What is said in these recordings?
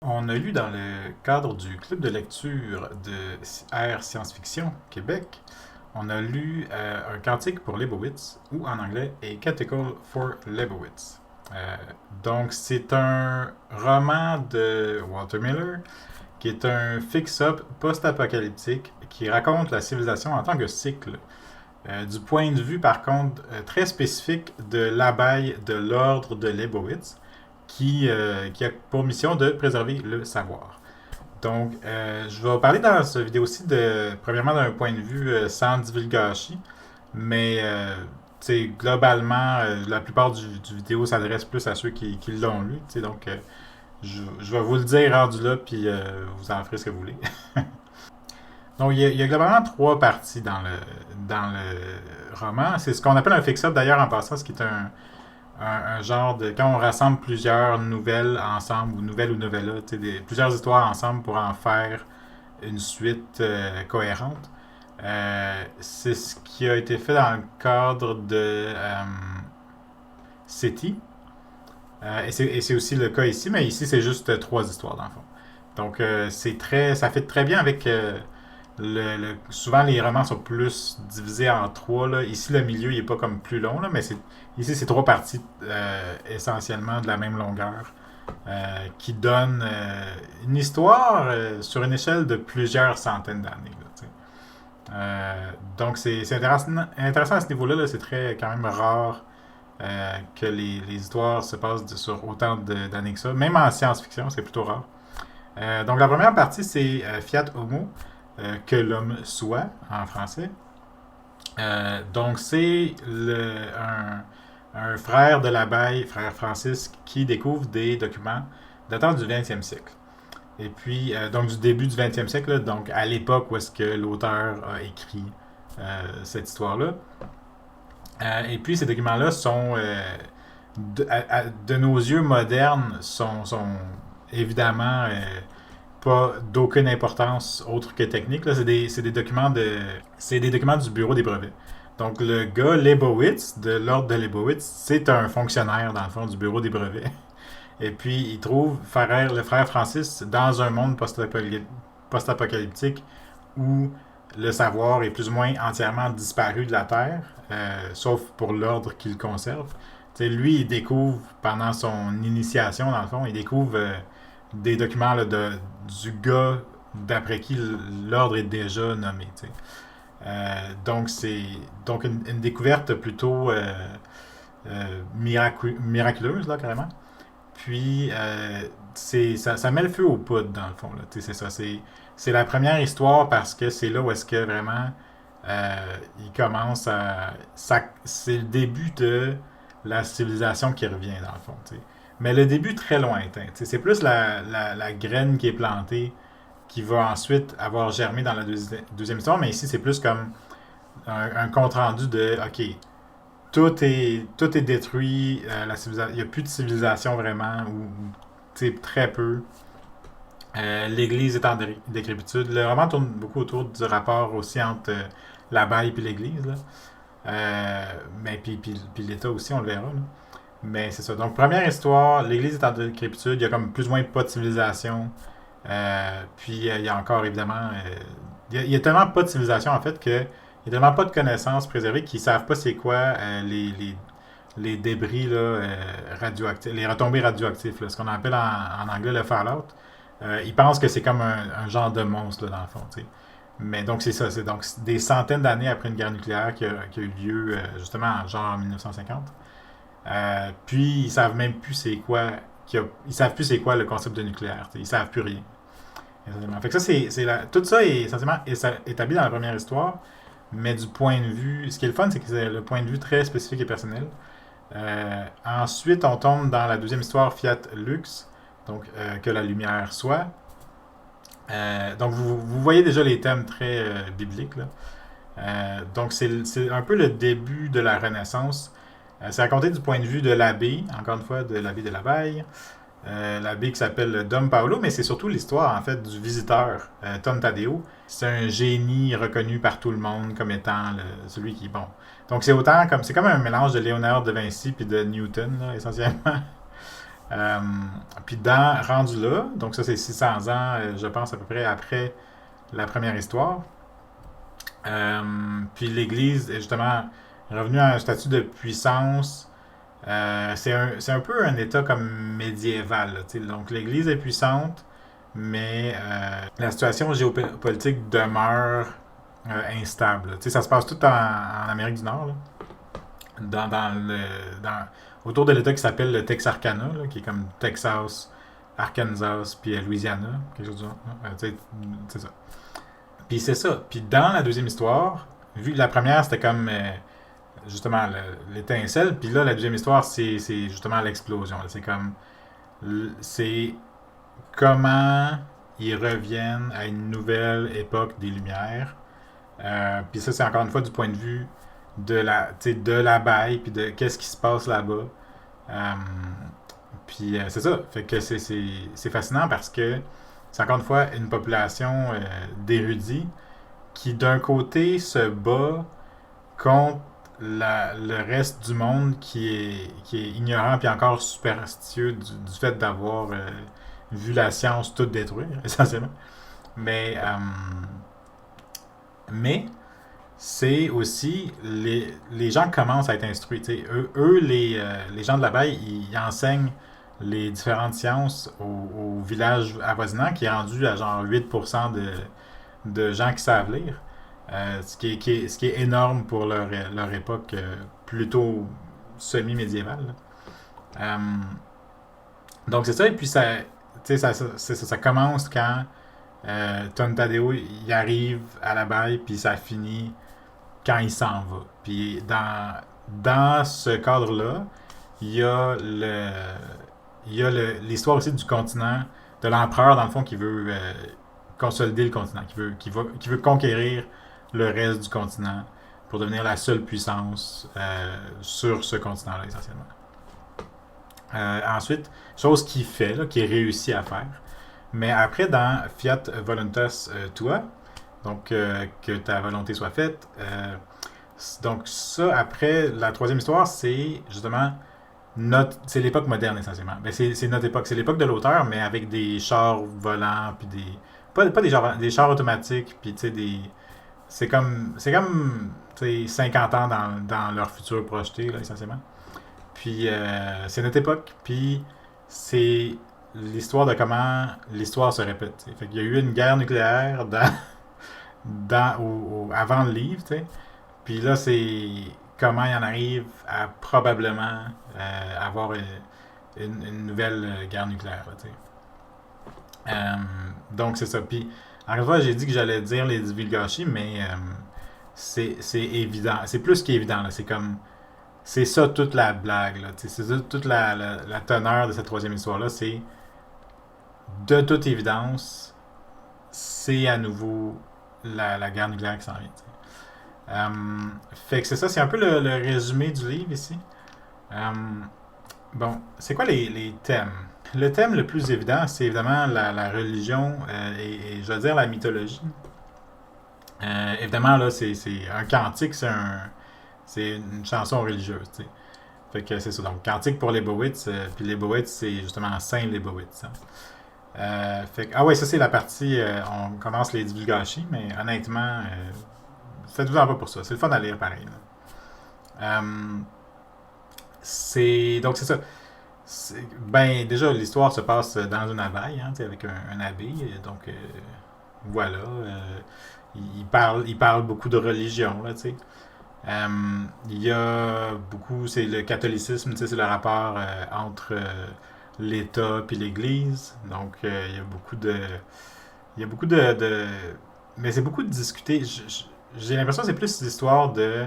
On a lu dans le cadre du club de lecture de Air Science-Fiction Québec, on a lu un cantique pour Leibowitz, ou en anglais, A Canticle for Leibowitz. Euh, donc, c'est un roman de Walter Miller qui est un fix-up post-apocalyptique qui raconte la civilisation en tant que cycle. Du point de vue, par contre, très spécifique de l'abeille de l'ordre de Leibowitz, qui a pour mission de préserver le savoir. Donc, je vais parler dans cette vidéo-ci premièrement, d'un point de vue sans divulgation, mais globalement, la plupart du vidéo s'adresse plus à ceux qui l'ont lu. Donc, je vais vous le dire rendu là, puis vous en ferez ce que vous voulez. Donc, il y a globalement trois parties dans le roman. C'est ce qu'on appelle un fix-up, d'ailleurs, en passant, ce qui est un genre de... Quand on rassemble plusieurs nouvelles ensemble, ou nouvelles ou novellas, plusieurs histoires ensemble pour en faire une suite cohérente. C'est ce qui a été fait dans le cadre de City. Et c'est aussi le cas ici, mais ici, c'est juste trois histoires, dans le fond. Donc, ça fait très bien avec... souvent, les romans sont plus divisés en trois. Là. Ici, le milieu, il n'est pas comme plus long, là, mais ici, c'est trois parties essentiellement de la même longueur qui donnent une histoire sur une échelle de plusieurs centaines d'années. Là, donc, c'est intéressant à ce niveau-là. Là, c'est très quand même rare que les histoires se passent sur autant d'années que ça. Même en science-fiction, c'est plutôt rare. Donc, la première partie, c'est Fiat Homo, que l'homme soit, en français. Donc, c'est un frère de l'abeille, frère Francis, qui découvre des documents datant du 20e siècle. Et puis, donc du début du 20e siècle, là, donc à l'époque où est-ce que l'auteur a écrit cette histoire-là. Et puis, ces documents-là sont, de nos yeux modernes, sont évidemment pas d'aucune importance autre que technique. Là, c'est des documents du bureau des brevets. Donc le gars Leibowitz, de l'ordre de Leibowitz, c'est un fonctionnaire dans le fond du bureau des brevets. Et puis il trouve le frère Francis dans un monde post-apocalyptique où le savoir est plus ou moins entièrement disparu de la Terre, sauf pour l'ordre qu'il conserve. T'sais, lui, il découvre, pendant son initiation, dans le fond, il découvre des documents là, du gars d'après qui l'ordre est déjà nommé. Donc, c'est une découverte plutôt miraculeuse, là, carrément. Puis, ça met le feu aux poudres, dans le fond. Là. C'est ça. C'est la première histoire parce que c'est là où est-ce que vraiment il commence à... c'est le début de la civilisation qui revient, dans le fond. T'sais. Mais le début très lointain. C'est plus la graine qui est plantée qui va ensuite avoir germé dans la deuxième histoire, mais ici c'est plus comme un compte-rendu de OK, tout est détruit, il n'y a plus de civilisation vraiment, ou très peu. L'Église est en décrépitude. Le roman tourne beaucoup autour du rapport aussi entre l'abeille et l'Église. Là. Mais puis l'État aussi, on le verra. Là. Mais c'est ça. Donc, première histoire, l'Église est en décrépitude, il y a comme plus ou moins pas de civilisation. Puis il y a encore évidemment. Il y a tellement pas de civilisation en fait que il y a tellement pas de connaissances préservées qu'ils savent pas c'est quoi les débris là, radioactifs, les retombées radioactives, là, ce qu'on appelle en anglais le fallout. Ils pensent que c'est comme un genre de monstre là, dans le fond. T'sais. Mais donc c'est ça, c'est donc des centaines d'années après une guerre nucléaire qui a eu lieu justement genre en 1950. Puis ils savent même plus c'est quoi ils savent plus c'est quoi le concept de nucléaire. T'sais. Ils savent plus rien. Essentiellement. Fait que ça, tout ça est essentiellement établi dans la première histoire, mais du point de vue. Ce qui est le fun, c'est que c'est le point de vue très spécifique et personnel. Ensuite, on tombe dans la deuxième histoire, Fiat Lux, donc que la lumière soit. Donc, vous voyez déjà les thèmes très bibliques. Là. Donc, c'est un peu le début de la Renaissance. C'est raconté du point de vue de l'abbé, encore une fois, de l'abbé de l'abeille. L'abbé qui s'appelle Dom Paolo, mais c'est surtout l'histoire en fait du visiteur, Tom Taddeo. C'est un génie reconnu par tout le monde comme étant celui qui bon. Donc c'est comme un mélange de Léonard de Vinci puis de Newton là, essentiellement. Euh, Puis rendu là, donc ça c'est 600 ans, je pense à peu près après la première histoire. Puis l'Église est justement revenue à un statut de puissance. C'est un peu un État comme médiéval. Là, donc l'Église est puissante, mais la situation géopolitique demeure instable. Ça se passe tout en Amérique du Nord, là, dans le, dans, autour de l'État qui s'appelle le Texarkana, là, qui est comme Texas, Arkansas, puis Louisiana, quelque chose du genre. C'est ça. Puis c'est ça. Puis dans la deuxième histoire, vu que la première c'était comme justement l'étincelle, puis là la deuxième histoire c'est justement l'explosion. C'est comme c'est comment ils reviennent à une nouvelle époque des Lumières. Puis ça c'est encore une fois du point de vue de la baille, puis de qu'est-ce qui se passe là-bas. Euh, Puis c'est ça. Fait que c'est fascinant parce que c'est encore une fois une population d'érudits qui d'un côté se bat contre le reste du monde qui est ignorant puis encore superstitieux du fait d'avoir vu la science toute détruire, essentiellement. Mais, euh, mais c'est aussi les gens commencent à être instruits. Les gens de la baie, ils enseignent les différentes sciences au village avoisinant qui est rendu à genre 8% de gens qui savent lire. Ce qui est énorme pour leur époque plutôt semi-médiévale. Euh, donc c'est ça, et puis ça commence quand Ton Tadeo il arrive à la baille, puis ça finit quand il s'en va. Puis dans ce cadre-là, il y a l'histoire aussi du continent, de l'empereur dans le fond qui veut consolider le continent, qui veut conquérir le reste du continent pour devenir la seule puissance sur ce continent-là essentiellement. Ensuite, chose qu'il fait, là, qu'il réussit à faire. Mais après, dans Fiat Voluntas Tua, donc que ta volonté soit faite, donc ça, après, la troisième histoire, c'est justement c'est l'époque moderne essentiellement. Ben, c'est notre époque, c'est l'époque de l'auteur, mais avec des chars volants, puis pas des chars automatiques, puis tu sais, c'est comme tu sais, 50 ans dans leur futur projeté, là, essentiellement. Puis c'est notre époque, puis c'est l'histoire de comment l'histoire se répète. T'sais. Fait qu'il y a eu une guerre nucléaire avant le livre, tu sais. Puis là, c'est comment il en arrive à probablement avoir une nouvelle guerre nucléaire, tu sais. Donc c'est ça. Puis encore une fois, j'ai dit que j'allais dire les divulgachis, mais c'est évident. C'est plus qu'évident, là. C'est comme c'est ça toute la blague, là. C'est ça toute la teneur de cette troisième histoire-là. C'est de toute évidence, c'est à nouveau la guerre nucléaire qui s'en vient. Fait que c'est ça, c'est un peu le résumé du livre ici. Euh, bon, c'est quoi les thèmes? Le thème le plus évident, c'est évidemment la religion et je veux dire la mythologie. Évidemment, là, c'est un cantique, c'est une chanson religieuse, tu sais. Fait que c'est ça. Donc, cantique pour Leibowitz, puis Leibowitz, c'est justement Saint Leibowitz. Hein. Ah ouais, ça c'est la partie, on commence les divulgachis, mais honnêtement, faites-vous en pas pour ça. C'est le fun à lire pareil. Donc c'est ça. Ben déjà l'histoire se passe dans une abbaye, hein, avec un abbé. Donc voilà. Il parle beaucoup de religion là, tu sais. Il y a beaucoup, c'est le catholicisme, tu sais, c'est le rapport entre l'État puis l'Église. Donc il y a beaucoup mais c'est beaucoup de discuter. J'ai l'impression que c'est plus l'histoire de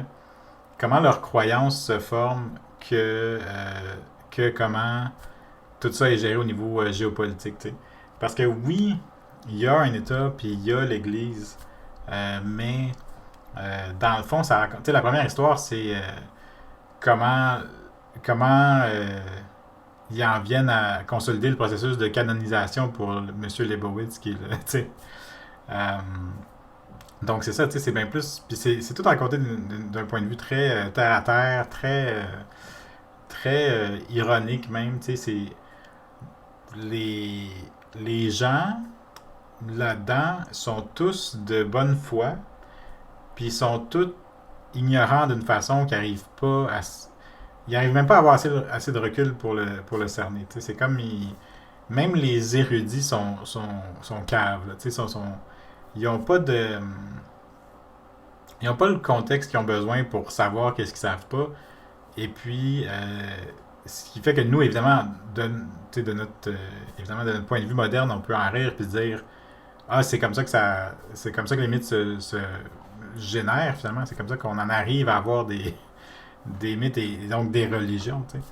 comment leurs croyances se forment que comment tout ça est géré au niveau géopolitique. T'sais. Parce que oui, il y a un État, puis il y a l'Église, mais dans le fond, ça raconte. La première histoire, c'est comment, comment ils en viennent à consolider le processus de canonisation pour M. Leibowitz, qui est le, euh, donc c'est ça, c'est bien plus. Puis c'est tout raconté d'un point de vue très terre à terre, très ironique même. C'est les, les gens là-dedans sont tous de bonne foi, puis ils sont tous ignorants d'une façon qu'ils n'arrivent pas à. Ils n'arrivent même pas à avoir assez de recul pour le cerner. C'est comme. Même les érudits sont caves. Ils n'ont pas de. Ils n'ont pas le contexte qu'ils ont besoin pour savoir qu'est-ce qu'ils savent pas. Et puis, ce qui fait que nous, évidemment, évidemment, de notre point de vue moderne, on peut en rire puis se dire ah, c'est comme ça que les mythes se génèrent finalement. C'est comme ça qu'on en arrive à avoir des mythes et donc des religions. Tu sais.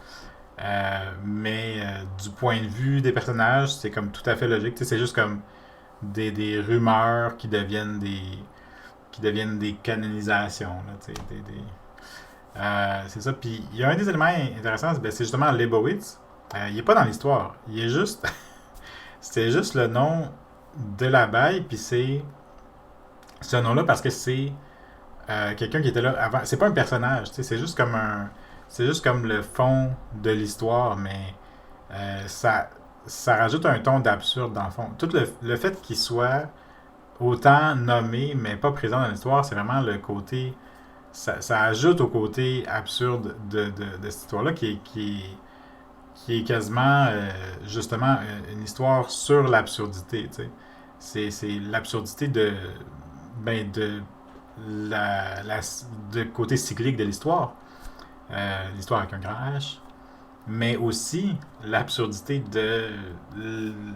Mais du point de vue des personnages, c'est comme tout à fait logique. Tu sais, c'est juste comme des rumeurs qui deviennent des canonisations. Là, tu sais, c'est ça. Puis il y a un des éléments intéressants, ben, c'est justement Leibowitz. Il est pas dans l'histoire. Il est juste. C'est juste le nom de l'abeille, puis c'est ce nom-là parce que c'est quelqu'un qui était là avant. C'est pas un personnage, tu sais, c'est juste comme un. C'est juste comme le fond de l'histoire, mais ça rajoute un ton d'absurde dans le fond. Tout le fait qu'il soit autant nommé, mais pas présent dans l'histoire, c'est vraiment le côté. Ça ajoute au côté absurde de cette histoire-là qui est quasiment justement une histoire sur l'absurdité. Tu sais. C'est l'absurdité de de côté cyclique de l'histoire, l'histoire avec un grand H, mais aussi l'absurdité de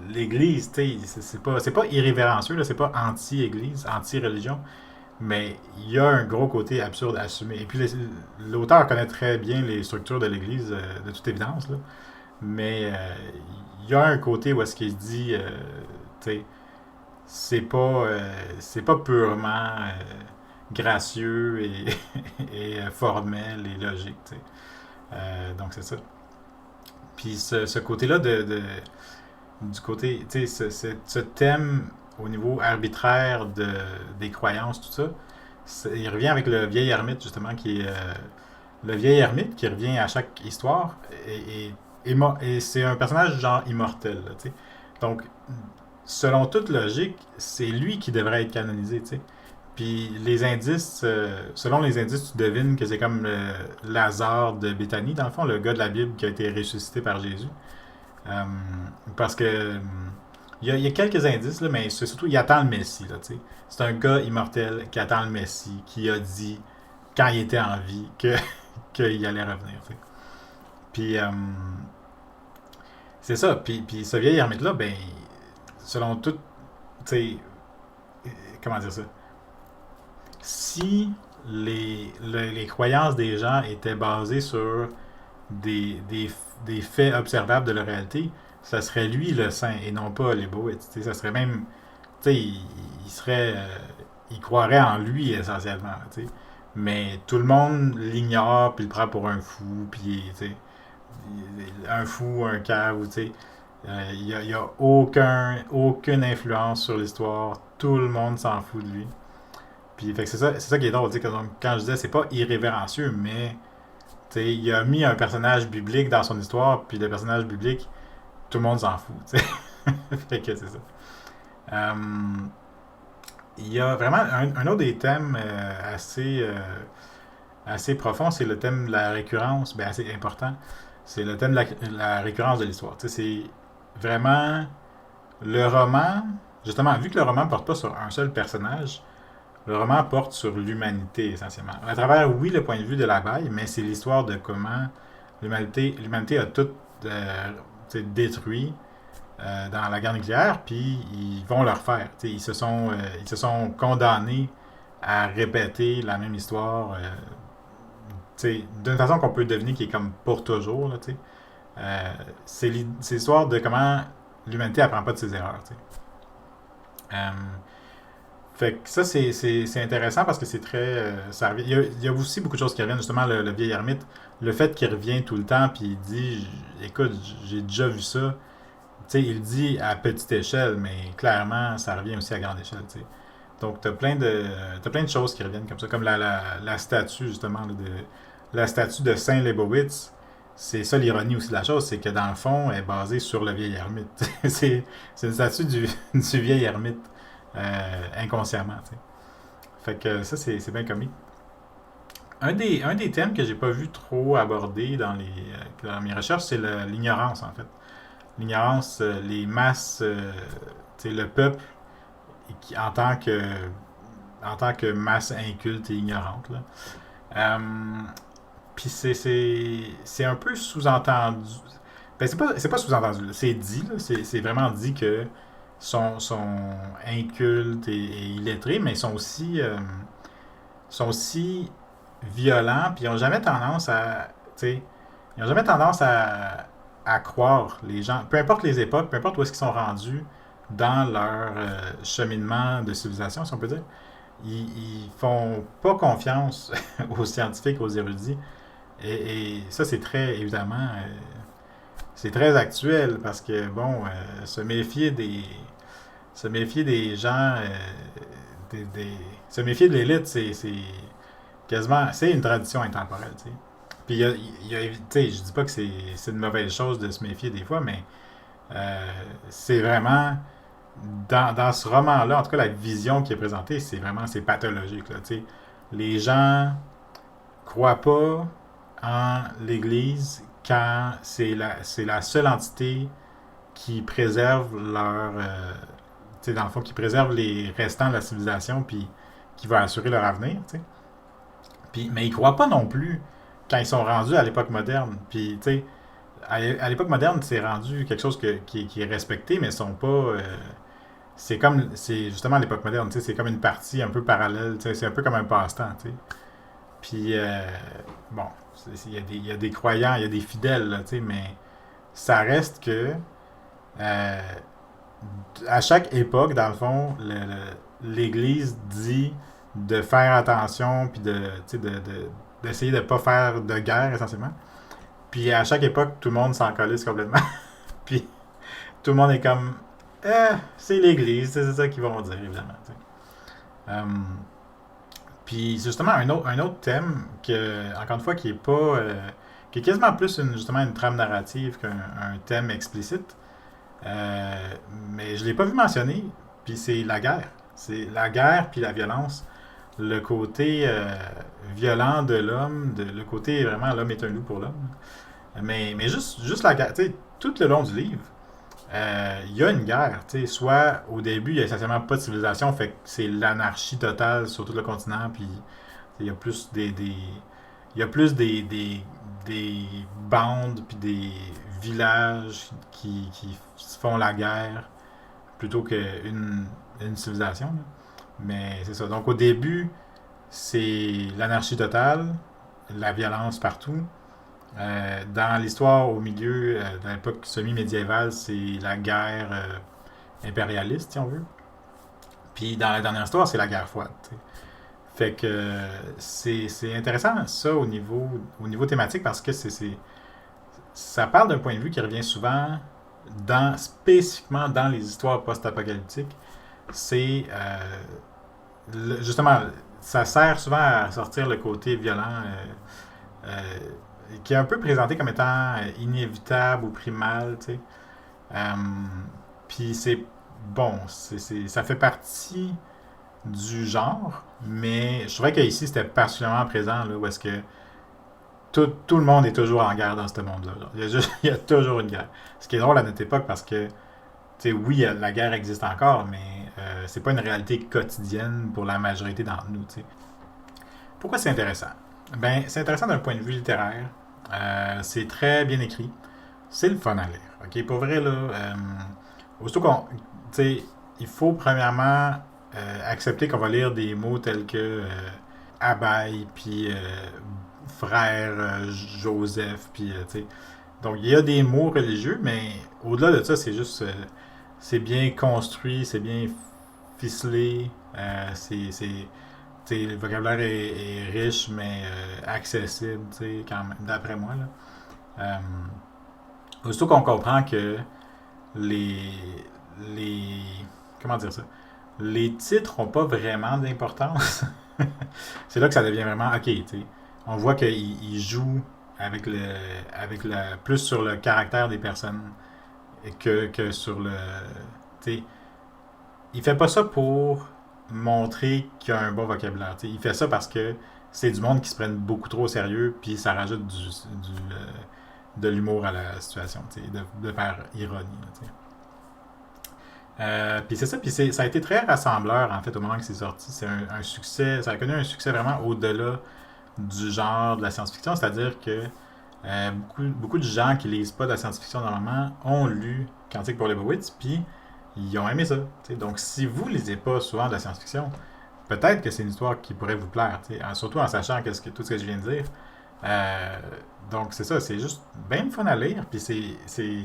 l'Église. Tu sais. C'est pas irrévérencieux, là, c'est pas anti-Église, anti-religion, mais il y a un gros côté absurde assumé. Et puis l'auteur connaît très bien les structures de l'Église, de toute évidence, là. Mais il y a un côté où est-ce qu'il se dit, tu sais, c'est pas purement gracieux et formel et logique. Tu sais. Donc c'est ça. Puis ce côté-là du côté, tu sais, ce thème au niveau arbitraire des croyances, tout ça, il revient avec le vieil ermite justement qui est le vieil ermite qui revient à chaque histoire et c'est un personnage genre immortel. Là, tu sais. Donc selon toute logique, c'est lui qui devrait être canonisé. Tu sais. Puis les indices, selon les indices, tu devines que c'est comme Lazare de Béthanie, dans le fond, le gars de la Bible qui a été ressuscité par Jésus. Euh, parce que il y a quelques indices, là, mais c'est surtout, il attend le Messie. Là, tu sais. C'est un gars immortel qui attend le Messie, qui a dit, quand il était en vie, qu'il allait revenir. Tu sais. Puis, c'est ça. Puis ce vieil ermite-là, ben, selon tout, tu sais, comment dire ça? Si les croyances des gens étaient basées sur des, des, des faits observables de la réalité, ça serait lui le saint et non pas les Leibowitz. Ça serait même. Tu sais, il serait. Il croirait en lui essentiellement. T'sais. Mais tout le monde l'ignore, puis le prend pour un fou, puis un fou, un cave, tu sais. Il y a aucune influence sur l'histoire. Tout le monde s'en fout de lui. Puis fait que c'est ça qui est drôle. Que, donc, quand je disais c'est pas irrévérencieux, mais il a mis un personnage biblique dans son histoire, puis le personnage biblique, tout le monde s'en fout. T'sais. Fait que c'est ça. Euh, il y a vraiment un autre des thèmes assez profond, c'est le thème de la récurrence, ben assez important. C'est le thème de la récurrence de l'histoire. C'est vraiment le roman, justement, vu que le roman ne porte pas sur un seul personnage, le roman porte sur l'humanité essentiellement. À travers, oui, le point de vue de l'abeille, mais c'est l'histoire de comment l'humanité a tout détruit dans la guerre nucléaire, puis ils vont le refaire. Ils se sont condamnés à répéter la même histoire d'une façon qu'on peut deviner qui est comme pour toujours. Là, c'est l'histoire de comment l'humanité apprend pas de ses erreurs. Euh, fait que ça, c'est intéressant parce que c'est très. Il y a aussi beaucoup de choses qui reviennent, justement, le vieil ermite. Le fait qu'il revient tout le temps, puis il dit écoute, j'ai déjà vu ça. Il dit à petite échelle, mais clairement, ça revient aussi à grande échelle. T'sais. Donc, t'as plein de choses qui reviennent comme ça, comme la statue, justement, là, la statue de Saint Leibowitz. c'est ça l'ironie aussi de la chose, c'est que dans le fond, elle est basée sur le vieil ermite. C'est une statue du vieil ermite inconsciemment. Tu sais. Fait que ça, c'est bien comique. Un des thèmes que j'ai pas vu trop abordé dans mes recherches, c'est l'ignorance, en fait. L'ignorance, les masses, tu sais, le peuple qui, en tant que masse inculte et ignorante. Là. Euh, Puis c'est un peu sous-entendu. Ben, c'est pas sous-entendu, c'est dit, là, c'est vraiment dit que sont incultes et illettrés, mais sont aussi violents, puis ils n'ont jamais tendance à, tu sais, ils ont jamais tendance à croire les gens, peu importe les époques, peu importe où est-ce qu'ils sont rendus dans leur cheminement de civilisation, si on peut dire, ils font pas confiance aux scientifiques, aux érudits, et ça c'est très, évidemment, c'est très actuel, parce que, bon, se méfier des gens, se méfier de l'élite, c'est quasiment, c'est une tradition intemporelle, tu sais. Puis tu sais, je dis pas que c'est une mauvaise chose de se méfier des fois, mais c'est vraiment, dans ce roman-là, en tout cas, la vision qui est présentée, c'est pathologique, là, tu sais. Les gens croient pas en l'Église quand c'est la seule entité qui préserve tu sais, dans le fond, qui préserve les restants de la civilisation, puis qui va assurer leur avenir, tu sais. Puis, mais ils croient pas non plus quand ils sont rendus à l'époque moderne. Puis, tu sais, à l'époque moderne, c'est rendu quelque chose qui est respecté, mais ils sont pas. C'est justement à l'époque moderne, tu sais, c'est comme une partie un peu parallèle, tu sais, c'est un peu comme un passe-temps, tu sais. Puis, bon, il y a des croyants, il y a des fidèles, là, tu sais, mais ça reste que euh, à chaque époque, dans le fond, l'Église dit de faire attention, puis d'essayer de ne pas faire de guerre, essentiellement. Puis à chaque époque, tout le monde s'en calisse complètement. Puis tout le monde est comme, c'est l'Église, c'est ça qu'ils vont dire, évidemment. Euh, Puis justement, un autre thème, encore une fois, qui est quasiment plus justement une trame narrative qu'un thème explicite, mais je ne l'ai pas vu mentionner, puis c'est la guerre. C'est la guerre puis la violence. Le côté violent de l'homme, le côté vraiment l'homme est un loup pour l'homme. Mais juste la guerre, tu sais, tout le long du livre, il y a une guerre. Tu sais, soit au début, il n'y a essentiellement pas de civilisation, fait que c'est l'anarchie totale sur tout le continent, puis il y a plus il y a plus des bandes puis des villages qui se font la guerre plutôt qu'une civilisation. Là. Mais c'est ça. Donc au début, c'est l'anarchie totale, la violence partout. Dans l'histoire au milieu, dans l'époque semi-médiévale, c'est la guerre impérialiste, si on veut. Puis dans la dernière histoire, c'est la guerre froide. T'sais. Fait que c'est intéressant ça au niveau thématique parce que ça parle d'un point de vue qui revient souvent spécifiquement dans les histoires post-apocalyptiques. C'est justement, ça sert souvent à sortir le côté violent euh, qui est un peu présenté comme étant inévitable ou primal, tu sais. Euh, Puis c'est bon, ça fait partie du genre, mais je trouvais qu'ici c'était particulièrement présent, là, où est-ce que tout le monde est toujours en guerre dans ce monde-là. Il y a toujours une guerre. Ce qui est drôle à notre époque parce que, tu sais, oui, la guerre existe encore, mais c'est pas une réalité quotidienne pour la majorité d'entre nous, tu sais. Pourquoi c'est intéressant? Ben, c'est intéressant d'un point de vue littéraire. C'est très bien écrit. C'est le fun à lire. Ok, pour vrai, là, aussitôt tu sais, il faut premièrement accepter qu'on va lire des mots tels que abeille, puis frère Joseph, puis tu sais. Donc, il y a des mots religieux, mais au-delà de ça, c'est juste, c'est bien construit, c'est bien ficelé, le vocabulaire est riche, mais accessible, tu sais, quand même, d'après moi, là. Aussitôt qu'on comprend que les, les, comment dire ça, les titres n'ont pas vraiment d'importance, c'est là que ça devient vraiment ok, tu sais. On voit qu'il joue avec le, plus sur le caractère des personnes que sur le. Tu sais, il fait pas ça pour montrer qu'il a un bon vocabulaire. Tu sais, il fait ça parce que c'est du monde qui se prennent beaucoup trop au sérieux, puis ça rajoute de l'humour à la situation, tu sais, de par ironie. Là, tu sais. Puis c'est ça, puis ça a été très rassembleur en fait au moment que c'est sorti. C'est un succès, ça a connu un succès vraiment au-delà du genre de la science-fiction, c'est-à-dire que beaucoup de gens qui lisent pas de la science-fiction normalement ont lu Quantique pour Leibowitz, puis ils ont aimé ça. Tu sais. Donc si vous lisez pas souvent de la science-fiction, peut-être que c'est une histoire qui pourrait vous plaire, tu sais, surtout en sachant tout ce que je viens de dire. Euh, donc c'est ça, c'est juste bien fun à lire, puis c'est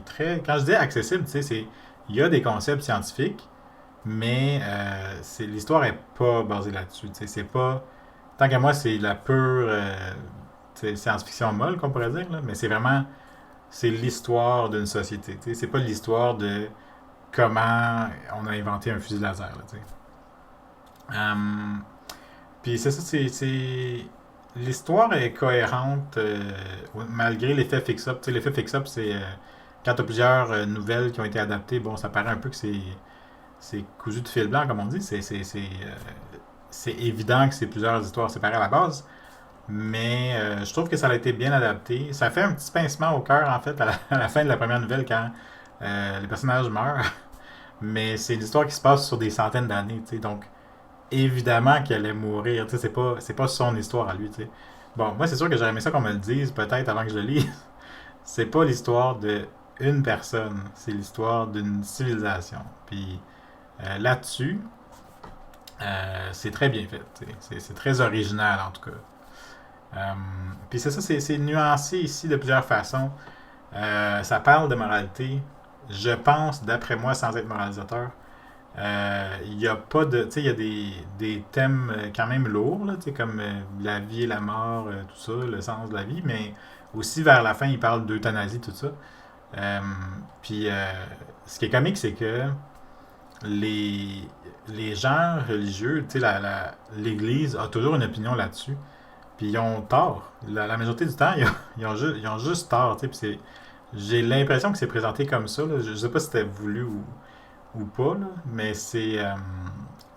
très, quand je dis accessible, tu sais, il y a des concepts scientifiques, mais l'histoire est pas basée là-dessus, tu sais, c'est pas, tant qu'à moi, c'est la pure science-fiction molle, qu'on pourrait dire, là, mais c'est l'histoire d'une société, tu sais, c'est pas l'histoire de comment on a inventé un fusil laser, là, tu sais. Puis c'est ça, l'histoire est cohérente malgré l'effet fix-up. Tu sais, l'effet fix-up, c'est quand tu as plusieurs nouvelles qui ont été adaptées, bon, ça paraît un peu que c'est cousu de fil blanc, comme on dit. C'est évident que c'est plusieurs histoires séparées à la base, mais je trouve que ça a été bien adapté. Ça fait un petit pincement au cœur, en fait, à la fin de la première nouvelle, quand les personnages meurent. Mais c'est une histoire qui se passe sur des centaines d'années, tu sais. Donc, évidemment qu'elle allait mourir. Tu sais, c'est pas son histoire à lui, tu sais. Bon, moi, c'est sûr que j'aurais aimé ça qu'on me le dise, peut-être avant que je le lise. C'est pas l'histoire de une personne, c'est l'histoire d'une civilisation. Puis là-dessus, c'est très bien fait. Tu sais. C'est très original, en tout cas. Euh, Puis c'est ça, c'est nuancé ici de plusieurs façons. Ça parle de moralité, je pense, d'après moi, sans être moralisateur. Il y a pas de. Tu sais, il y a des thèmes quand même lourds, là, tu sais, comme la vie et la mort, tout ça, le sens de la vie, mais aussi vers la fin, il parle d'euthanasie, tout ça. Euh, Puis, ce qui est comique, c'est que les, les gens religieux, tu sais, l'Église a toujours une opinion là-dessus, puis ils ont tort. La majorité du temps, ils ont juste tort, tu sais, puis j'ai l'impression que c'est présenté comme ça, là. Je sais pas si c'était voulu ou pas, là, mais c'est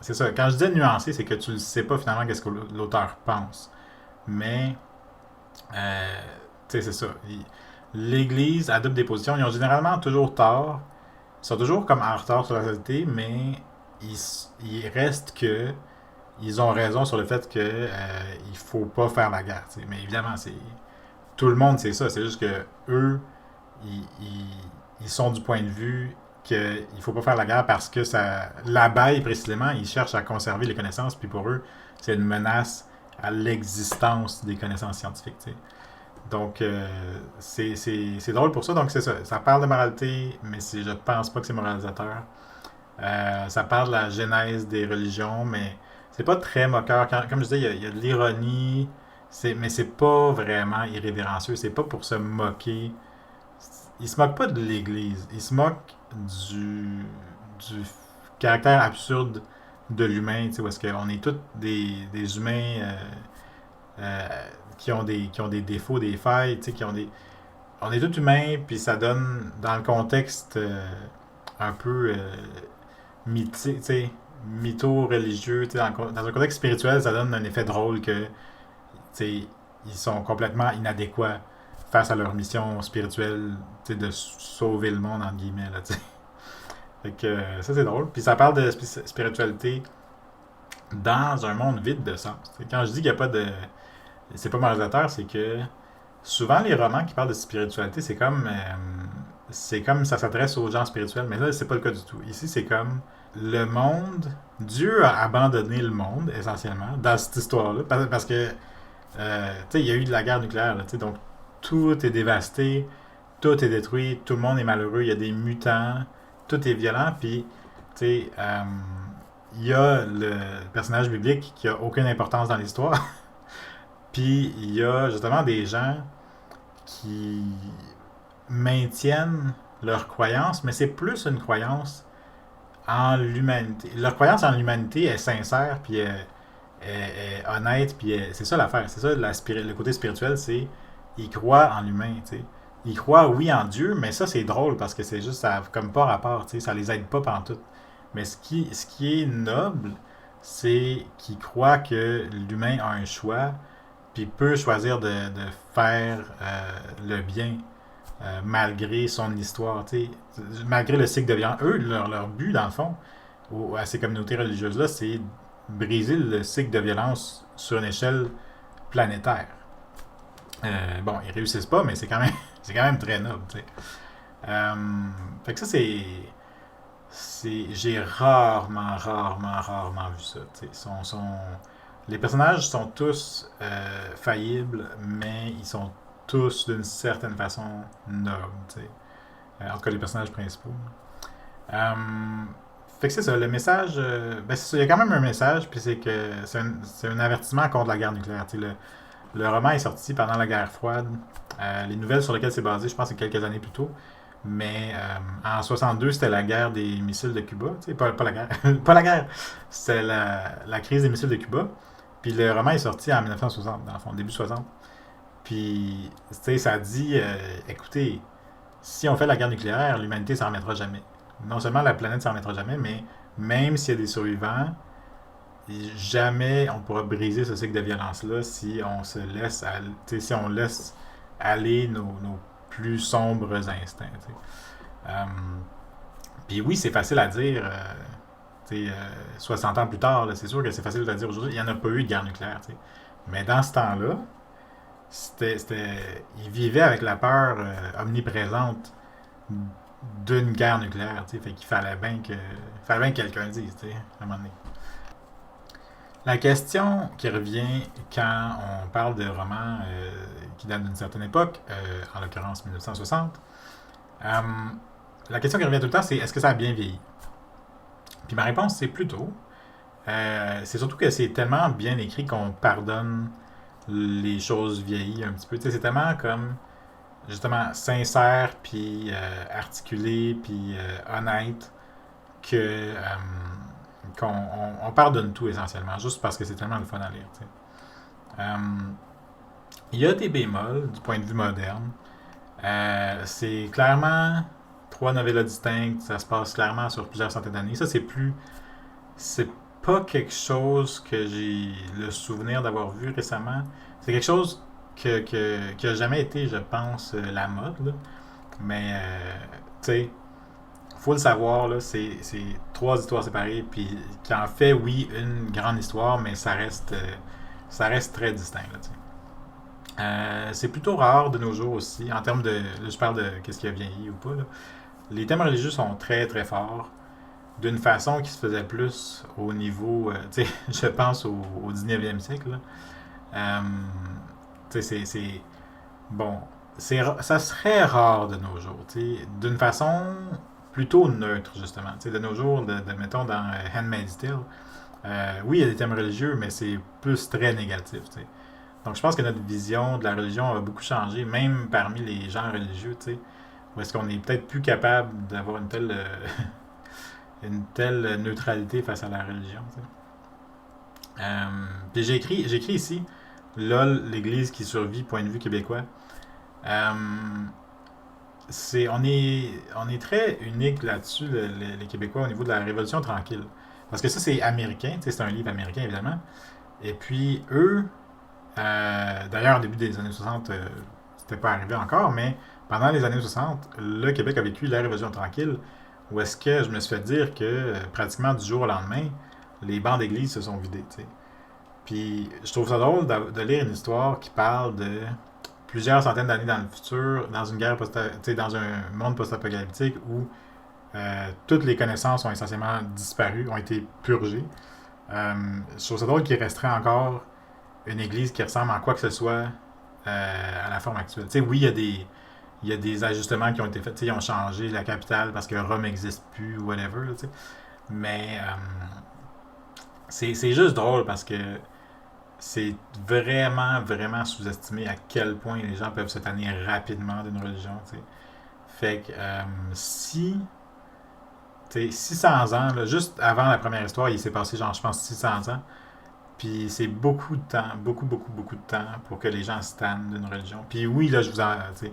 ça. Quand je dis nuancé, c'est que tu ne sais pas finalement qu'est-ce que l'auteur pense. Mais, euh, tu sais, c'est ça. L'Église adopte des positions. Ils ont généralement toujours tort. Ils sont toujours comme en retard sur la société, mais il, il reste que ils ont raison sur le fait que il faut pas faire la guerre. Tu sais. Mais évidemment, c'est tout le monde sait ça. C'est juste que eux, ils sont du point de vue qu'il ne faut pas faire la guerre parce que ça l'abeille précisément, ils cherchent à conserver les connaissances, puis pour eux, c'est une menace à l'existence des connaissances scientifiques. Tu sais. Donc, c'est drôle pour ça. Donc, c'est ça. Ça parle de moralité, mais je pense pas que c'est moralisateur. Ça parle de la genèse des religions, mais c'est pas très moqueur. Comme je disais, il y a de l'ironie, mais c'est pas vraiment irrévérencieux. C'est pas pour se moquer. Il se moque pas de l'Église. Il se moque du caractère absurde de l'humain, tu sais, où est-ce qu'on est tous des humains qui ont des défauts, des failles, tu sais, on est tous humains, puis ça donne, dans le contexte un peu mythique, tu sais, mytho-religieux, tu sais, dans un contexte spirituel, ça donne un effet drôle que, tu sais, ils sont complètement inadéquats face à leur mission spirituelle, tu sais, de sauver le monde, entre guillemets, là, tu sais. Fait que ça, c'est drôle. Puis ça parle de spiritualité dans un monde vide de sens. T'sais, quand je dis qu'il n'y a pas de. C'est pas moralisateur, c'est que souvent les romans qui parlent de spiritualité, c'est comme ça s'adresse aux gens spirituels, mais là, c'est pas le cas du tout. Ici, c'est comme le monde. Dieu a abandonné le monde, essentiellement, dans cette histoire-là. Parce que, tu sais, il y a eu de la guerre nucléaire, là, tu sais, donc tout est dévasté, tout est détruit, tout le monde est malheureux, il y a des mutants, tout est violent, puis, tu sais, il y a le personnage biblique qui a aucune importance dans l'histoire, puis il y a justement des gens qui maintiennent leur croyance, mais c'est plus une croyance en l'humanité. Leur croyance en l'humanité est sincère, puis est honnête, puis c'est ça l'affaire. C'est ça le côté spirituel, c'est il croit en l'humain, tu sais. Il croit, oui, en Dieu, mais ça, c'est drôle parce que c'est juste, ça a comme pas rapport, tu sais, ça les aide pas pantoute. Mais ce qui est noble, c'est qu'il croit que l'humain a un choix, puis peut choisir de faire le bien malgré son histoire, tu sais, malgré le cycle de violence. Eux, leur but, dans le fond, à ces communautés religieuses-là, c'est briser le cycle de violence sur une échelle planétaire. Bon, ils réussissent pas, mais c'est quand même, c'est quand même très noble, tu sais. Euh, Fait que ça, j'ai rarement vu ça. Tu sais. Les personnages sont tous faillibles, mais ils sont tous d'une certaine façon nobles. Tu sais. En tout cas, les personnages principaux. Euh, Fait que c'est ça, le message, ben c'est ça, il y a quand même un message, puis c'est que c'est un avertissement contre la guerre nucléaire. Tu sais, le roman est sorti pendant la guerre froide. Les nouvelles sur lesquelles c'est basé, je pense, c'est quelques années plus tôt. Mais en 62, c'était la guerre des missiles de Cuba. Tu sais, pas la guerre. Pas la guerre. C'était la crise des missiles de Cuba. Puis le roman est sorti en 1960, dans le fond, début 60. Puis, tu sais, ça dit, écoutez, si on fait la guerre nucléaire, l'humanité s'en remettra jamais. Non seulement la planète s'en remettra jamais, mais même s'il y a des survivants, jamais on pourra briser ce cycle de violence-là si on se laisse, si on laisse aller nos plus sombres instincts. Euh, Puis oui, c'est facile à dire. 60 ans plus tard, c'est sûr que c'est facile de dire aujourd'hui. Il n'y en a pas eu de guerre nucléaire. T'sais. Mais dans ce temps-là, ils vivaient avec la peur omniprésente d'une guerre nucléaire. Fait qu'il fallait bien que quelqu'un dise, à un moment donné. La question qui revient quand on parle de romans qui datent d'une certaine époque, en l'occurrence 1960, euh, la question qui revient tout le temps, c'est est-ce que ça a bien vieilli? Puis ma réponse, c'est plutôt. C'est surtout que c'est tellement bien écrit qu'on pardonne les choses vieillies un petit peu. C'est tellement comme, justement, sincère, puis articulé, puis honnête, que qu'on pardonne tout essentiellement, juste parce que c'est tellement le fun à lire. Euh, Il y a des bémols du point de vue moderne. C'est clairement trois novellas distinctes, ça se passe clairement sur plusieurs centaines d'années. Ça, c'est pas quelque chose que j'ai le souvenir d'avoir vu récemment. C'est quelque chose qui a jamais été, je pense, la mode. Là. Mais, tu sais, faut le savoir, là, c'est trois histoires séparées, puis qui en fait, oui, une grande histoire, mais ça reste très distinct. Là, c'est plutôt rare de nos jours aussi, en termes de. Là, je parle de qu'est-ce qui a vieilli ou pas. Là. Les thèmes religieux sont très très forts, d'une façon qui se faisait plus au niveau. Tu sais, je pense au 19e siècle. Là. Euh, tu sais, bon, ça serait rare de nos jours, tu sais, d'une façon plutôt neutre, justement. Tu sais, de nos jours, mettons, dans Handmaid's Tale, oui, il y a des thèmes religieux, mais c'est plus très négatif, tu sais. Donc, je pense que notre vision de la religion a beaucoup changé, même parmi les gens religieux, tu sais, où est-ce qu'on est peut-être plus capable d'avoir une telle neutralité face à la religion, tu sais. Puis j'ai écrit ici, LOL, l'Église qui survit, point de vue québécois. Euh, on est très unique là-dessus, les Québécois, au niveau de la Révolution tranquille. Parce que ça, c'est américain, c'est un livre américain, évidemment. Et puis, eux, d'ailleurs, au début des années 60, c'était pas arrivé encore, mais pendant les années 60, le Québec a vécu la Révolution tranquille, où est-ce que je me suis fait dire que pratiquement du jour au lendemain, les bancs d'église se sont vidés, tu sais. Puis je trouve ça drôle de lire une histoire qui parle de plusieurs centaines d'années dans le futur, dans une guerre dans un monde post-apocalyptique où toutes les connaissances ont essentiellement disparu, ont été purgées. Je trouve ça drôle qu'il resterait encore une église qui ressemble en quoi que ce soit à la forme actuelle. Tu sais, oui, il y a des ajustements qui ont été faits. Tu sais, ils ont changé la capitale parce que Rome n'existe plus ou whatever. Là, tu sais. Mais c'est juste drôle parce que c'est vraiment, vraiment sous-estimé à quel point les gens peuvent se tanner rapidement d'une religion. Tu sais. Fait que si, tu sais, 600 ans, là, juste avant la première histoire, il s'est passé, genre, je pense, 600 ans. Puis c'est beaucoup de temps, beaucoup de temps pour que les gens se tannent d'une religion. Puis oui, là, tu sais,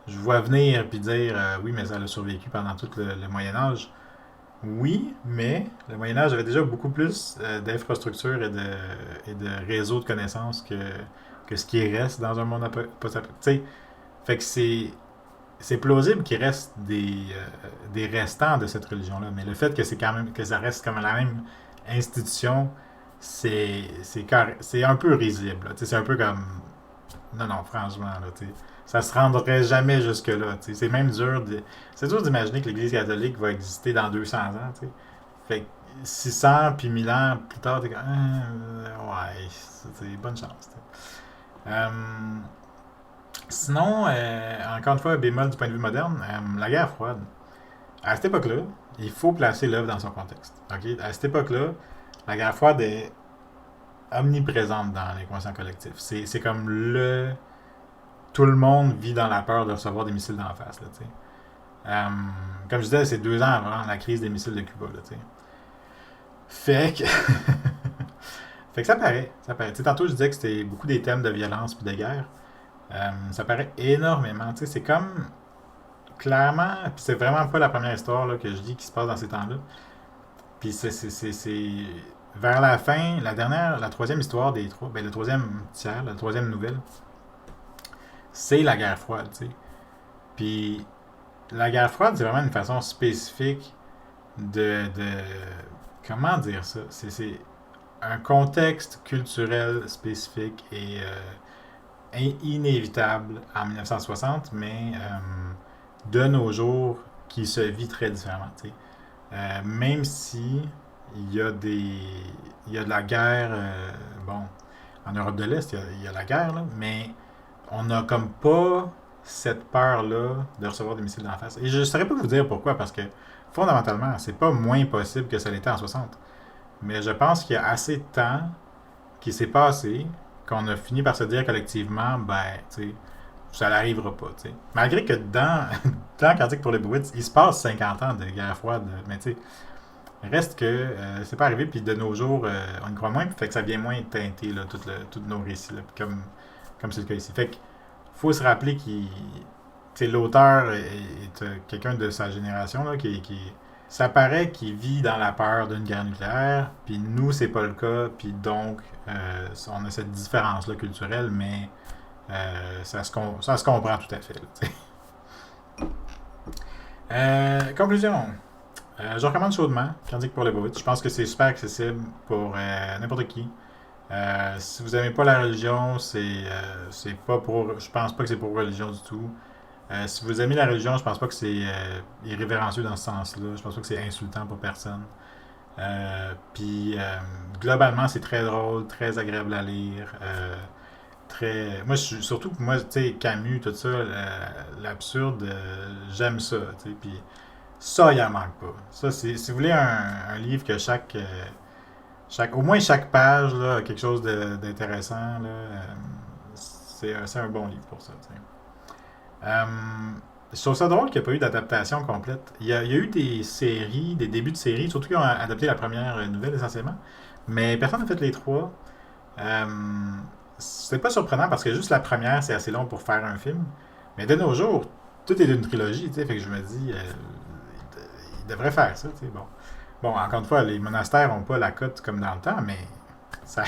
je vois venir puis dire oui, mais elle a survécu pendant tout le Moyen Âge. Oui, mais le Moyen Âge avait déjà beaucoup plus d'infrastructures et de réseaux de connaissances que ce qui reste dans un monde post-apocalyptique. Fait que c'est plausible qu'il reste des restants de cette religion-là, mais le fait que c'est quand même que ça reste comme la même institution, c'est un peu risible. C'est un peu comme non non franchement là, ça se rendrait jamais jusque là. C'est même c'est dur d'imaginer que l'Église catholique va exister dans 200 ans. T'sais. Fait que 600 puis 1000 ans plus tard, t'es comme ouais, c'est bonne chance. Euh, Sinon, encore une fois, bémol du point de vue moderne, la guerre froide. À cette époque-là, il faut placer l'œuvre dans son contexte. Ok. À cette époque-là, la guerre froide est omniprésente dans l'inconscient collectif. C'est comme le... Tout le monde vit dans la peur de recevoir des missiles d'en face. Là, comme je disais, c'est 2 ans avant la crise des missiles de Cuba. Là, fait que... fait que ça paraît. Ça paraît. Tantôt, je disais que c'était beaucoup des thèmes de violence puis de guerre. Ça paraît énormément. C'est comme clairement, puis c'est vraiment pas la première histoire là, que je dis qui se passe dans ces temps-là. Puis c'est vers la fin, la troisième histoire des trois, ben le troisième tiers, la troisième nouvelle, c'est la guerre froide, tu sais. Puis la guerre froide, c'est vraiment une façon spécifique de comment dire ça. C'est un contexte culturel spécifique et inévitable en 1960, mais de nos jours, qui se vit très différemment. Même si il y a de la guerre, bon, en Europe de l'Est, il y a la guerre, là, mais on n'a comme pas cette peur-là de recevoir des missiles d'en face. Et je ne saurais pas vous dire pourquoi, parce que fondamentalement, c'est pas moins possible que ça l'était en 60. Mais je pense qu'il y a assez de temps qui s'est passé qu'on a fini par se dire collectivement, ben, tu sais, ça n'arrivera pas, tu sais. Malgré que dans Quantique pour les Bouits, il se passe 50 ans de guerre froide, mais tu sais, reste que c'est pas arrivé, puis de nos jours, on y croit moins, puis fait que ça vient moins teinter là, tous nos récits, là, comme c'est le cas ici. Fait que faut se rappeler que l'auteur est quelqu'un de sa génération, là, ça paraît qu'il vit dans la peur d'une guerre nucléaire, puis nous, c'est pas le cas, puis donc, on a cette différence-là culturelle, mais ça se comprend tout à fait. Là, conclusion. Je recommande chaudement Cantique pour les Bouts. Je pense que c'est super accessible pour n'importe qui. Si vous n'aimez pas la religion, c'est pas pour. Je pense pas que c'est pour religion du tout. Si vous aimez la religion, je pense pas que c'est irrévérencieux dans ce sens-là. Je pense pas que c'est insultant pour personne. Puis globalement, c'est très drôle, très agréable à lire. Très. Moi, surtout que moi, tu sais, Camus, tout ça, l'absurde, j'aime ça. Puis ça, il en manque pas. Ça, si vous voulez un livre que au moins chaque page là, a quelque chose d'intéressant, là, c'est un bon livre pour ça. Euh, je trouve ça drôle qu'il n'y ait pas eu d'adaptation complète. Il y a eu des séries, des débuts de séries, surtout qui ont adapté la première nouvelle essentiellement, mais personne n'a fait les trois. Euh, c'est pas surprenant parce que juste la première, c'est assez long pour faire un film. Mais de nos jours, tout est d'une trilogie, tu sais, fait que je me dis, il devrait faire ça, tu sais, bon. Bon, encore une fois, les monastères n'ont pas la cote comme dans le temps, mais ça,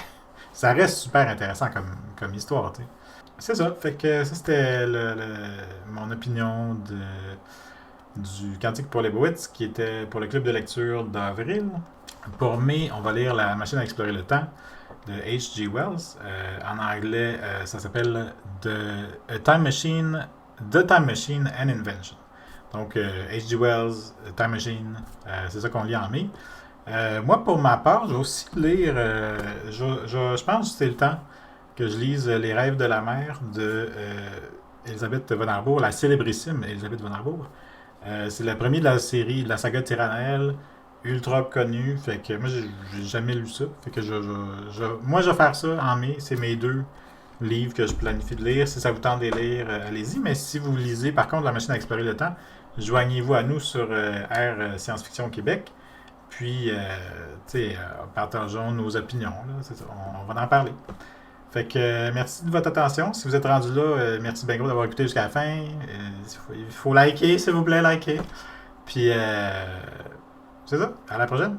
ça reste super intéressant comme histoire, tu sais. C'est ça, fait que ça c'était mon opinion du Cantique pour les Bouettes, qui était pour le club de lecture d'avril. Pour mai, on va lire La machine à explorer le temps de H.G. Wells. En anglais, ça s'appelle The Time Machine and Invention. Donc, H.G. Wells, Time Machine, c'est ça qu'on lit en mai. Moi, pour ma part, je vais aussi lire, je pense que c'est le temps que je lise Les rêves de la mer de Elisabeth von Arbour, la célébrissime Elisabeth von Arbour. C'est le premier de la série, de la saga Tyranel, ultra connu. Fait que moi, j'ai jamais lu ça. Fait que moi, je vais faire ça en mai. C'est mes 2 livres que je planifie de lire. Si ça vous tente de les lire, allez-y. Mais si vous lisez, par contre, La machine à explorer le temps, joignez-vous à nous sur Science Fiction Québec. Puis, partageons nos opinions. Là, c'est ça, on va en parler. Fait que merci de votre attention. Si vous êtes rendu là, merci bien gros d'avoir écouté jusqu'à la fin. Il faut liker, s'il vous plaît, liker. Puis, c'est ça. À la prochaine.